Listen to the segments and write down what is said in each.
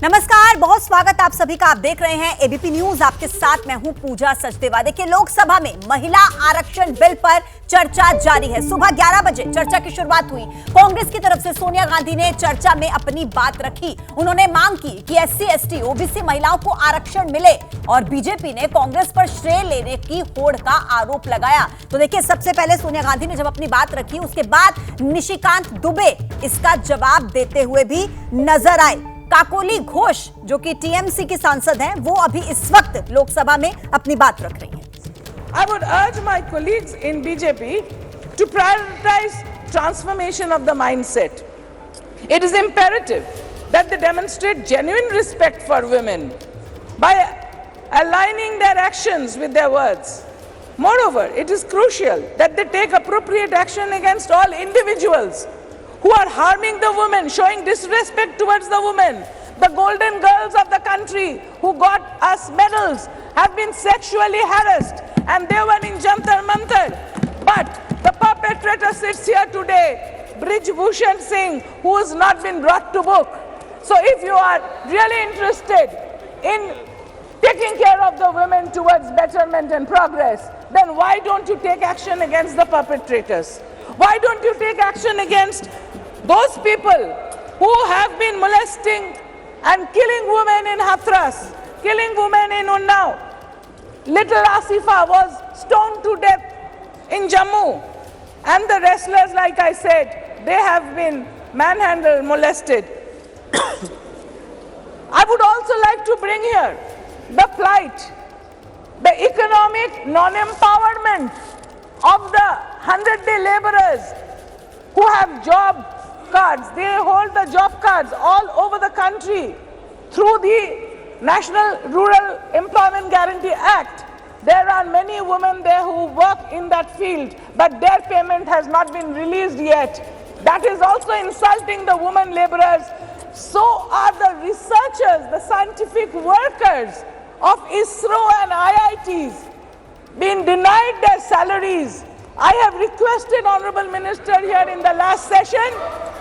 नमस्कार, बहुत स्वागत आप सभी का। आप देख रहे हैं एबीपी न्यूज। आपके साथ मैं हूं पूजा सचदेवा। देखिए, लोकसभा में महिला आरक्षण बिल पर चर्चा जारी है। सुबह 11 बजे चर्चा की शुरुआत हुई। कांग्रेस की तरफ से सोनिया गांधी ने चर्चा में अपनी बात रखी। उन्होंने मांग की कि एससी, एसटी, ओबीसी महिलाओं को आरक्षण मिले और बीजेपी ने कांग्रेस पर श्रेय लेने की होड़ का आरोप लगाया। तो देखिए, सबसे पहले सोनिया गांधी ने जब अपनी बात रखी, उसके बाद निशिकांत दुबे इसका जवाब देते हुए भी नजर आए। काकोली घोष, जो कि टीएमसी की सांसद हैं, वो अभी इस वक्त लोकसभा में अपनी बात रख रही हैं। I would urge my colleagues in BJP to prioritize transformation of the mindset. It is imperative that they demonstrate genuine respect for women by aligning their actions with their words. Moreover, it is crucial that they take appropriate action against all individuals who are harming the women, showing disrespect towards the women. The golden girls of the country who got us medals have been sexually harassed, and they were in Jantar Mantar. But the perpetrator sits here today, Brij Bhushan Singh, who has not been brought to book. So if you are really interested in taking care of the women towards betterment and progress, then why don't you take action against the perpetrators? Why don't you take action against those people who have been molesting and killing women in Hathras, killing women in Unnao? Little Asifa was stoned to death in Jammu. And the wrestlers, like I said, they have been manhandled, molested. I would also like to bring here the plight, the economic non-empowerment of the 100-day laborers who have job cards. They hold the job cards all over the country through the National Rural Employment Guarantee Act. There are many women there who work in that field, but their payment has not been released yet. That is also insulting the women laborers. So are the researchers, the scientific workers of ISRO and IITs been denied their salaries. I have requested Honorable Minister here in the last session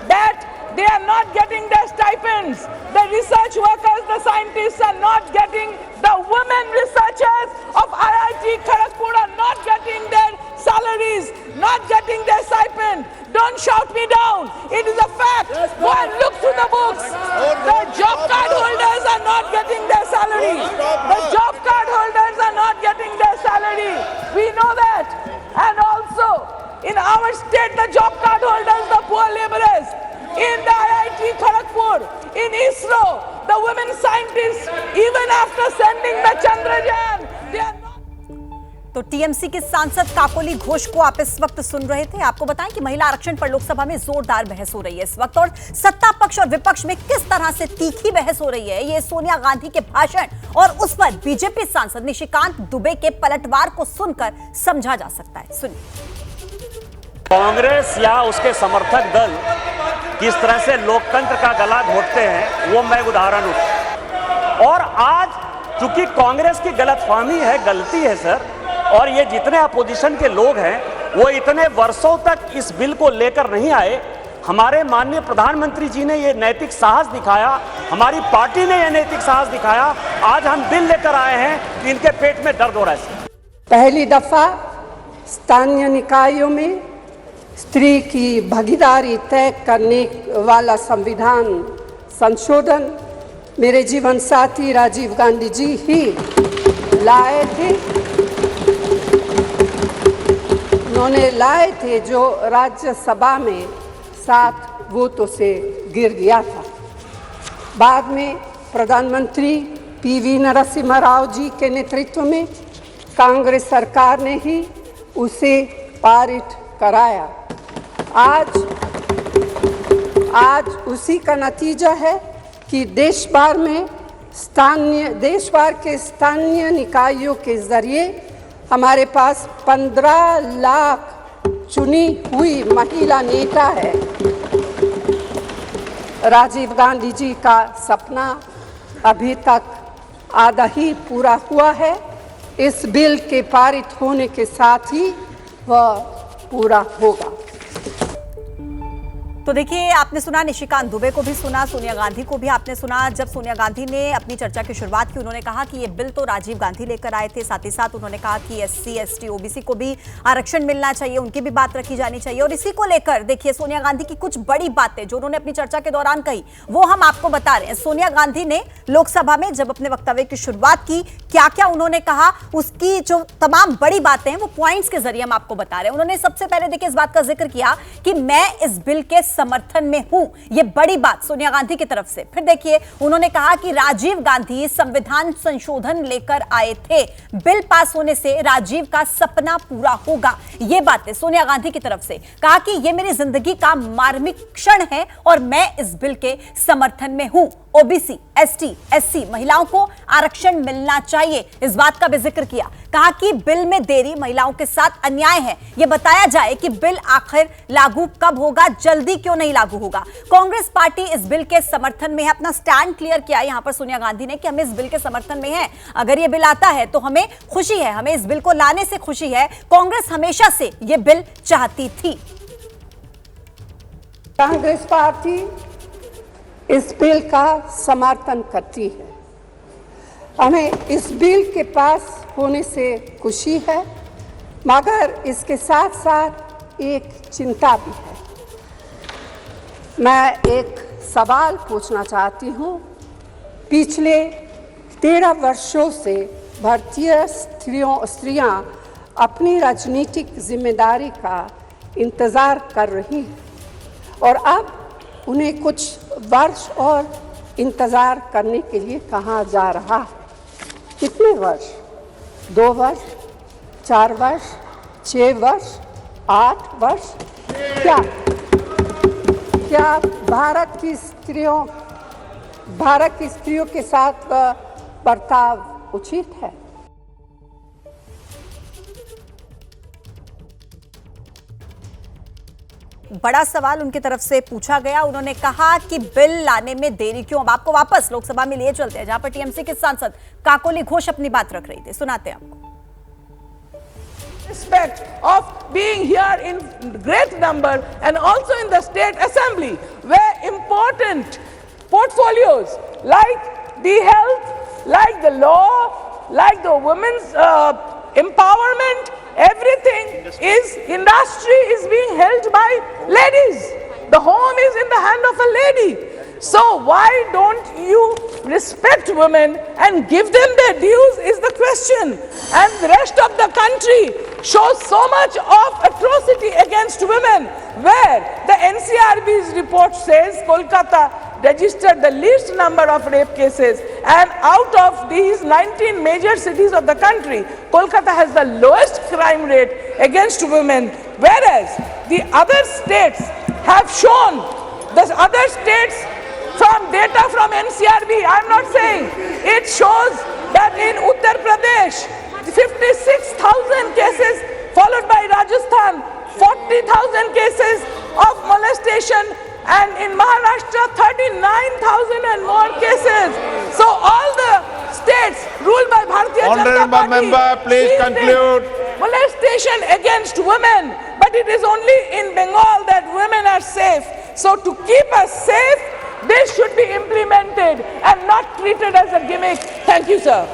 that they are not getting their stipends. The research workers, the scientists are not getting, the women researchers of IIT Kharagpur are not getting their salaries, not getting their stipend. Don't shout me down. It is a fact. Go and look through the books. The job card holders are not getting their salary. The job card holders are not getting their salary. We know that. And also, in our state, the job card holders, the poor laborers, in the IIT Kharagpur, in ISRO, the women scientists, even after sending the Chandrayaan, they are not. तो TMC की सांसद काकोली घोष को आप इस वक्त सुन रहे थे। आपको बताएं कि महिला आरक्षण पर लोकसभा में जोरदार बहस हो रही है इस वक्त, और सत्ता पक्ष और विपक्ष में किस तरह से तीखी बहस हो रही है, ये सोनिया गांधी के भाषण और उस पर बीजेपी सांसद निशिकांत दुबे के पलटवार को सुनकर समझा जा सकता है। सुनिए। कांग्रेस या उसके समर्थक दल किस तरह से लोकतंत्र का गला घोटते हैं, वो मैं उदाहरण हूं। और आज चूंकि कांग्रेस की गलतफहमी है, गलती है सर, और ये जितने अपोजिशन के लोग हैं वो इतने वर्षों तक इस बिल को लेकर नहीं आए। हमारे माननीय प्रधानमंत्री जी ने ये नैतिक साहस दिखाया, हमारी पार्टी ने ये नैतिक साहस दिखाया। आज हम बिल लेकर आए हैं कि इनके पेट में दर्द हो रहा है। पहली दफा स्थानीय निकायों में स्त्री की भागीदारी तय करने वाला संविधान संशोधन मेरे जीवन साथी राजीव गांधी जी ही लाए थे। उन्होंने लाए थे, जो राज्यसभा में 7 वोटों से गिर गया था। बाद में प्रधानमंत्री पीवी नरसिम्हा राव जी के नेतृत्व में कांग्रेस सरकार ने ही उसे पारित कराया। आज उसी का नतीजा है कि देश भर के स्थानीय निकायों के जरिए हमारे पास 15 लाख चुनी हुई महिला नेता है। राजीव गांधी जी का सपना अभी तक आधा ही पूरा हुआ है। इस बिल के पारित होने के साथ ही वह पूरा होगा। तो देखिए, आपने सुना निशिकांत दुबे को भी सुना, सोनिया गांधी को भी आपने सुना। जब सोनिया गांधी ने अपनी चर्चा की शुरुआत की, उन्होंने कहा कि ये बिल तो राजीव गांधी लेकर आए थे। साथ ही साथ उन्होंने कहा कि SC, ST, OBC को भी आरक्षण मिलना चाहिए, उनकी भी बात रखी जानी चाहिए। और इसी को लेकर देखिए, सोनिया गांधी की कुछ बड़ी बातें जो उन्होंने अपनी चर्चा के दौरान कही, वो हम आपको बता रहे हैं। सोनिया गांधी ने लोकसभा में जब अपने वक्तव्य की शुरुआत की, क्या क्या उन्होंने कहा, उसकी जो तमाम बड़ी बातें हैं वो पॉइंट्स के जरिए हम आपको बता रहे हैं। उन्होंने सबसे पहले देखिए इस बात का जिक्र किया कि मैं इस बिल के समर्थन में हूं। यह बड़ी बात सोनिया गांधी की तरफ से। फिर देखिए, उन्होंने कहा कि राजीव गांधी संविधान संशोधन लेकर आए थे, बिल पास होने से राजीव का सपना पूरा होगा। यह बातें सोनिया गांधी की तरफ से। कहा कि यह मेरी जिंदगी का मार्मिक क्षण है और मैं इस बिल के समर्थन में हूं। OBC, ST, SC महिलाओं को आरक्षण मिलना चाहिए, इस बात का भी जिक्र किया। कहा कि बिल में देरी महिलाओं के साथ अन्याय है। यह बताया जाए कि बिल आखिर लागू कब होगा, जल्दी क्यों नहीं लागू होगा। कांग्रेस पार्टी इस बिल के समर्थन में है। अपना स्टैंड क्लियर किया यहां पर सोनिया गांधी ने कि हम इस बिल के समर्थन में हैं। अगर यह बिल आता है तो हमें खुशी है, हमें इस बिल को लाने से खुशी है। कांग्रेस हमेशा से यह बिल चाहती थी। कांग्रेस पार्टी इस बिल का समर्थन करती है। हमें इस बिल के पास होने से खुशी है, मगर इसके साथ साथ एक चिंता भी है। मैं एक सवाल पूछना चाहती हूँ। पिछले 13 वर्षों से भारतीय स्त्रियां अपनी राजनीतिक जिम्मेदारी का इंतज़ार कर रही हैं और अब उन्हें कुछ वर्ष और इंतज़ार करने के लिए कहा जा रहा है। कितने वर्ष? 2 वर्ष, 4 वर्ष, 6 वर्ष, 8 वर्ष? क्या भारत की स्त्रियों के साथ बर्ताव उचित है? बड़ा सवाल उनकी तरफ से पूछा गया। उन्होंने कहा कि बिल लाने में देरी क्यों। अब आपको वापस लोकसभा में लिए चलते हैं, जहां पर TMC के सांसद काकोली घोष अपनी बात रख रही थी। सुनाते हैं आपको। Respect of being here in great number and also in the state assembly where important portfolios like the health, like the law, like the women's empowerment, everything is industry is being held by ladies. The home is in the hand of a lady. So why don't you respect women and give them their dues is the question. And the rest of the country shows so much of atrocity against women, where the NCRB's report says Kolkata registered the least number of rape cases, and out of these 19 major cities of the country, Kolkata has the lowest crime rate against women, whereas the other states have shown, the other states from data from NCRB, I'm not saying, it shows that in Uttar Pradesh 56,000 cases, followed by Rajasthan 40,000 cases of molestation, and in Maharashtra 39,000 and more cases. So all the states ruled by Bharatiya Janata Party, Honorable member, please conclude. Molestation against women, but it is only in Bengal that women are safe. So to keep us safe, this should be implemented and not treated as a gimmick. Thank you, sir.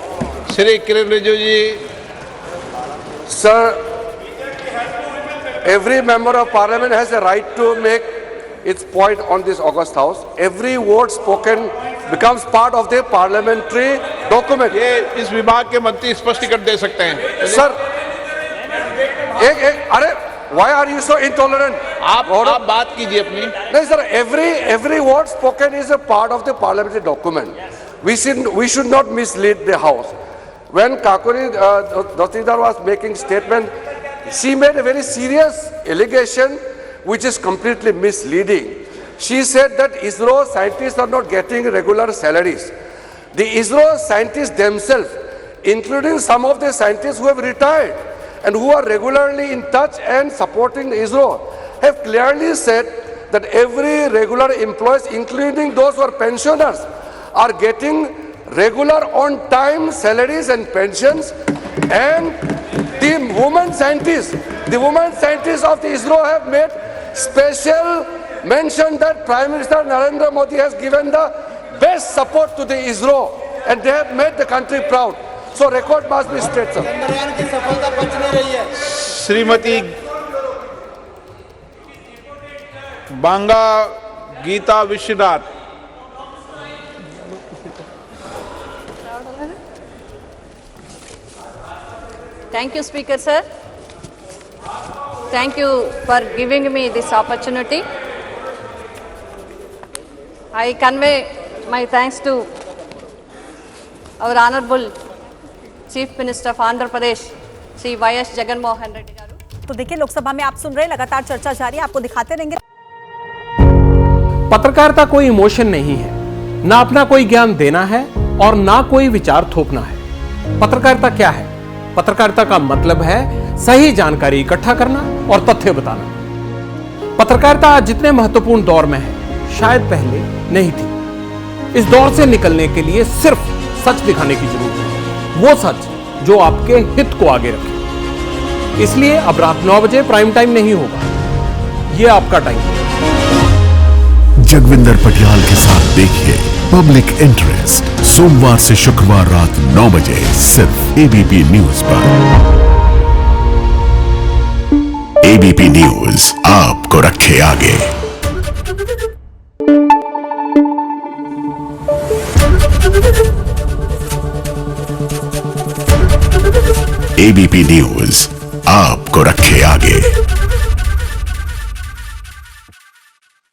Shri Kiren Rijiju ji. Sir, every member of parliament has a right to make its point on this August House. Every word spoken becomes part of the parliamentary document. ये इस विभाग के मंत्री स्पष्टीकरण दे सकते हैं। Sir, अरे why are you so intolerant? आप बात कीजिए अपनी। No, sir, every word spoken is a part of the parliamentary document. We should not mislead the house. When Kakuri Dassidar was making statement, she made a very serious allegation which is completely misleading. She said that ISRO scientists are not getting regular salaries. The ISRO scientists themselves, including some of the scientists who have retired and who are regularly in touch and supporting the ISRO, have clearly said that every regular employees, including those who are pensioners, are getting regular on time salaries and pensions. And the women scientists of the ISRO have made special mentioned that Prime Minister Narendra Modi has given the best support to the ISRO and they have made the country proud. So record must be straight, sir. Chandrayaan की सफलता बच नहीं रही है। श्रीमती बांगा Gita Vishwanath. Thank you, Speaker sir. Thank you for giving me this opportunity. I convey my thanks to our Honorable Chief Minister of Andhra Pradesh, Shri Y.S. Jagan Mohan Reddy garu. तो देखिए लोकसभा में आप सुन रहे हैं लगातार चर्चा जारी है, आपको दिखाते रहेंगे। पत्रकारिता कोई इमोशन नहीं है, ना अपना कोई ज्ञान देना है और ना कोई विचार थोपना है। पत्रकारिता क्या है? पत्रकारिता का मतलब है सही जानकारी इकट्ठा करना और तथ्य बताना। पत्रकारिता आज जितने महत्वपूर्ण दौर में है, शायद पहले नहीं थी। इस दौर से निकलने के लिए सिर्फ सच दिखाने की जरूरत है, वो सच जो आपके हित को आगे रखे। इसलिए अब रात 9 बजे प्राइम टाइम नहीं होगा, ये आपका टाइम है। जगविंदर पटियाल के साथ देखिए पब्लिक इंटरेस्ट, सोमवार से शुक्रवार रात 9 बजे सिर्फ एबीपी न्यूज पर। एबीपी न्यूज आपको रखे आगे। एबीपी न्यूज आपको रखे आगे।